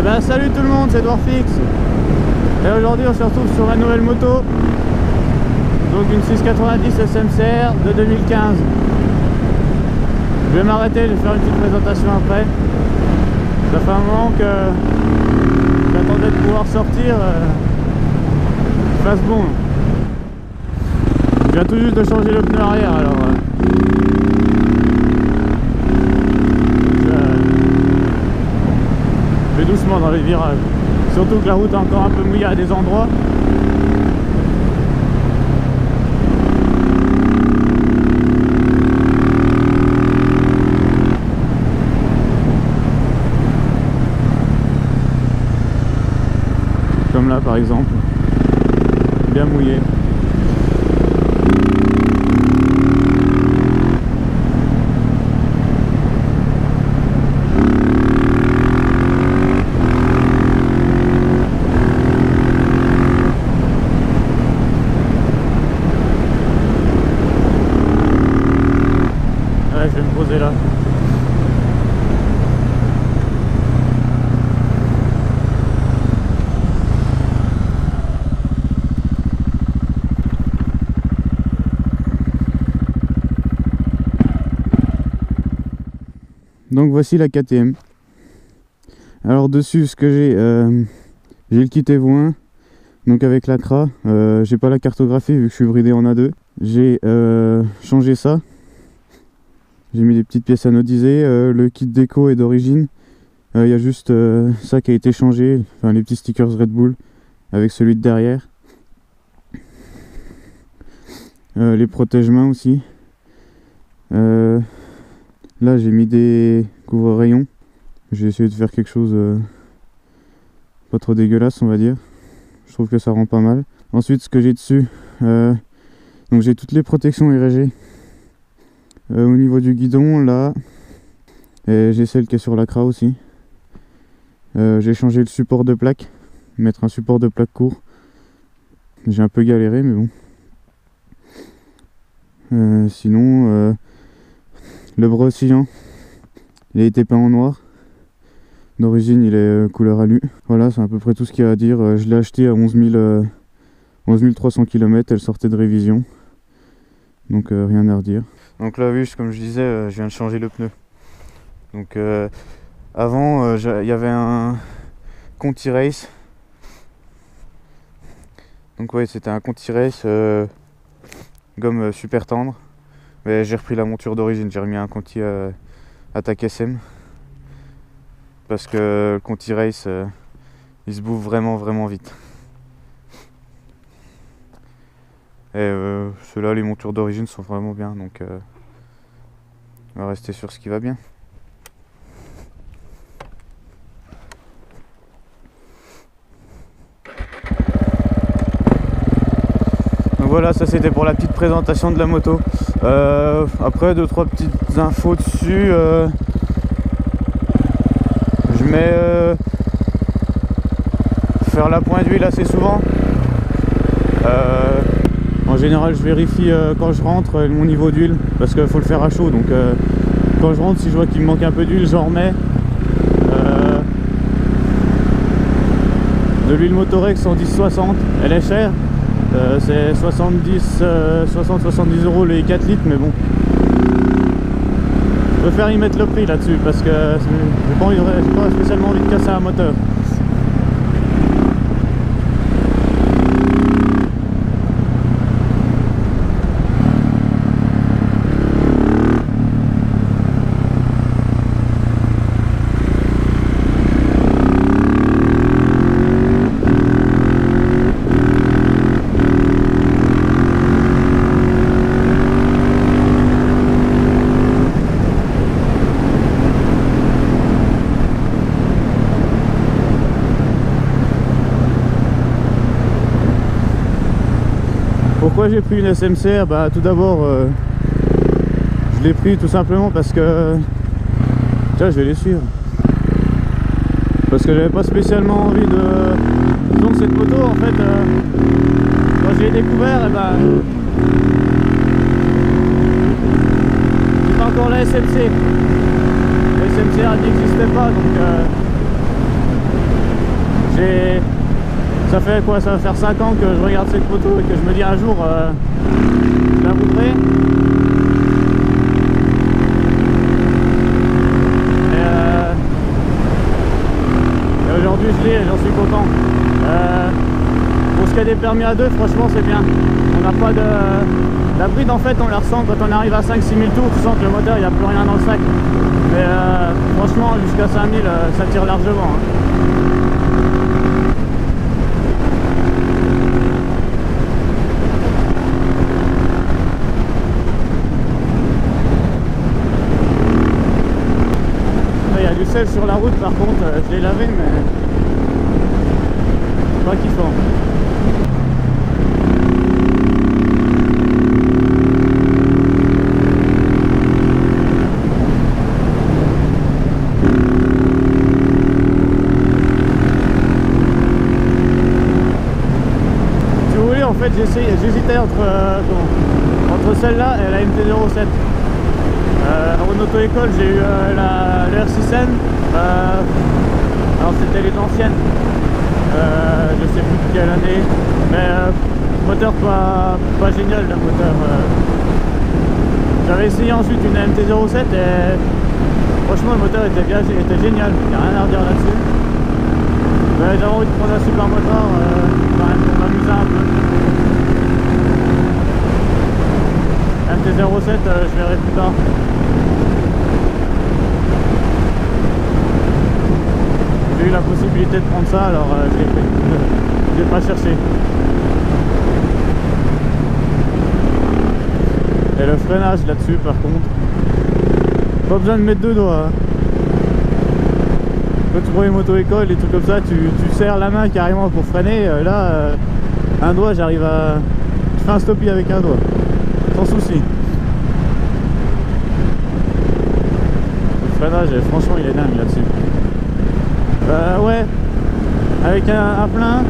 ben salut tout le monde, c'est Dwarfix. Et aujourd'hui on se retrouve sur ma nouvelle moto. Donc une 690 SMCR de 2015. Je vais m'arrêter, je vais faire une petite présentation après. Ça fait un moment que j'attendais de pouvoir sortir. Fasse bon. Je viens tout juste de changer le pneu arrière alors. Je vais doucement dans les virages. Surtout que la route est encore un peu mouillée à des endroits. Comme là par exemple. Bien mouillé. Je vais me poser là. Donc voici la KTM. Alors dessus ce que j'ai le kit Evo 1, donc avec l'Acra. J'ai pas la cartographie vu que je suis bridé en A2. J'ai changé ça. J'ai mis des petites pièces anodisées, le kit déco est d'origine. Il y a juste ça qui a été changé, enfin les petits stickers Red Bull avec celui de derrière. Les protège-mains aussi. Là j'ai mis des couvre-rayons. J'ai essayé de faire quelque chose pas trop dégueulasse on va dire. Je trouve que ça rend pas mal. Ensuite ce que j'ai dessus, donc j'ai toutes les protections RG. Au niveau du guidon là, et j'ai celle qui est sur l'Acra aussi. J'ai changé le support de plaque, mettre un support de plaque court. J'ai un peu galéré mais bon. Sinon le bras oscillant, il a été peint en noir. D'origine il est couleur alu. Voilà, c'est à peu près tout ce qu'il y a à dire. Je l'ai acheté à 11 300 km, elle sortait de révision. Donc rien à redire. Donc là oui, comme je disais, je viens de changer le pneu. Donc avant il y avait un Conti Race. Donc ouais, c'était un Conti Race gomme super tendre. Mais j'ai repris la monture d'origine, j'ai remis un Conti Attack SM. Parce que le Conti Race il se bouffe vraiment vite. Et ceux-là, les montures d'origine sont vraiment bien, donc on va rester sur ce qui va bien. Donc voilà, ça c'était pour la petite présentation de la moto. Après 2-3 petites infos dessus. Je mets faire la pointe d'huile assez souvent. En général je vérifie quand je rentre mon niveau d'huile parce qu'il faut le faire à chaud, donc quand je rentre si je vois qu'il me manque un peu d'huile j'en remets. De l'huile Motorex en 10-60, elle est chère, c'est 60-70 € les 4 litres mais bon je préfère y mettre le prix là-dessus parce que j'ai pas spécialement envie de casser un moteur. Pourquoi j'ai pris une SMCR? Bah tout d'abord je l'ai pris tout simplement parce que tiens, je vais les suivre parce que j'avais pas spécialement envie de... Donc cette moto en fait quand j'ai découvert c'est pas encore la SMC. La SMCR n'existait pas donc Ça fait quoi? Ça va faire 5 ans que je regarde cette photo et que je me dis un jour je la voudrais. Et aujourd'hui je l'ai et j'en suis content. Pour ce qui est des permis à 2, franchement c'est bien. On n'a pas de... La bride en fait on la ressent quand on arrive à 5-6 000 tours, tu sens que le moteur il n'y a plus rien dans le sac. Mais franchement jusqu'à 5 000 ça tire largement. Hein. Il y a du sel sur la route par contre, je l'ai lavé mais pas kiffant. En fait j'hésitais entre celle-là et la MT-07. En auto-école j'ai eu le R6N, alors c'était les anciennes, je sais plus de quelle année, mais moteur pas génial le moteur. J'avais essayé ensuite une MT-07 et franchement le moteur était génial, il n'y a rien à redire là-dessus. J'avais envie de prendre un super moteur quand même pour m'amuser un peu. MT-07 je verrai plus tard. J'ai eu la possibilité de prendre ça alors je l'ai pris. Je l'ai pas cherché. Et le freinage là-dessus par contre, pas besoin de mettre deux doigts. Quand tu prends une moto-école et tout comme ça, tu serres la main carrément pour freiner. Là, un doigt, j'arrive à... Je fais un stoppie avec un doigt, sans souci. Le freinage, franchement, il est dingue là-dessus. Ouais, avec un plein.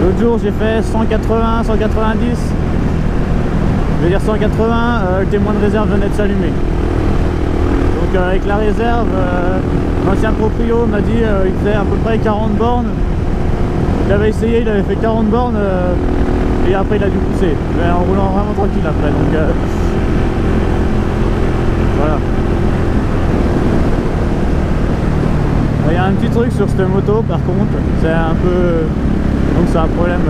L'autre jour, j'ai fait 180, 190. Je vais dire 180, le témoin de réserve venait de s'allumer. Donc avec la réserve, l'ancien proprio m'a dit il faisait à peu près 40 bornes. Il avait essayé, il avait fait 40 bornes et après il a dû pousser. Mais en roulant vraiment tranquille après. Donc voilà. Il y a un petit truc sur cette moto par contre, c'est un peu... Donc c'est un problème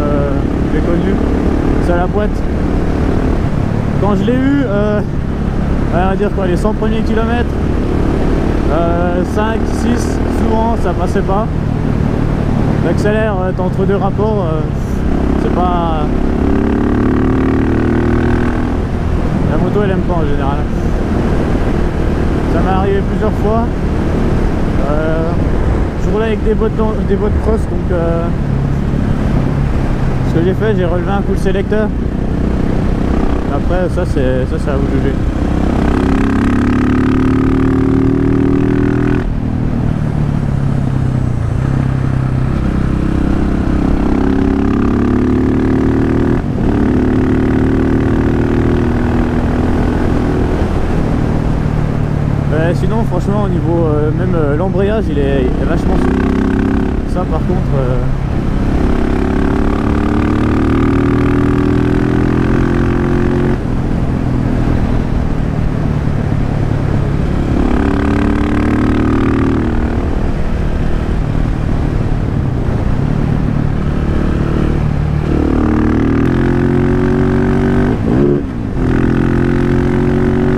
j'ai connu, c'est la boîte. Quand je l'ai eu, on va dire quoi, les 100 premiers kilomètres, 5, 6, souvent ça passait pas. L'accélère, t'es entre deux rapports, c'est pas... La moto elle aime pas en général. Ça m'est arrivé plusieurs fois. Je roulais avec des bottes cross, donc ce que j'ai fait, j'ai relevé un coup de sélecteur. Après ça c'est à vous de juger. Sinon franchement au niveau même l'embrayage il est vachement souple. Ça par contre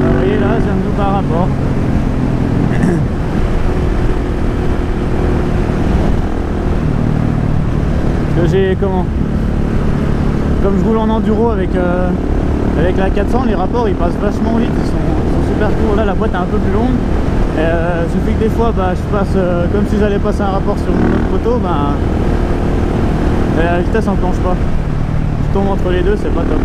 vous voyez là c'est un nouveau par rapport. J'ai comme je roule en enduro avec la 400, les rapports ils passent vachement vite, ils sont super courts. Là la boîte est un peu plus longue et suffit que des fois je passe comme si j'allais passer un rapport sur mon autre moto, la vitesse enclenche pas, je tombe entre les deux, c'est pas top.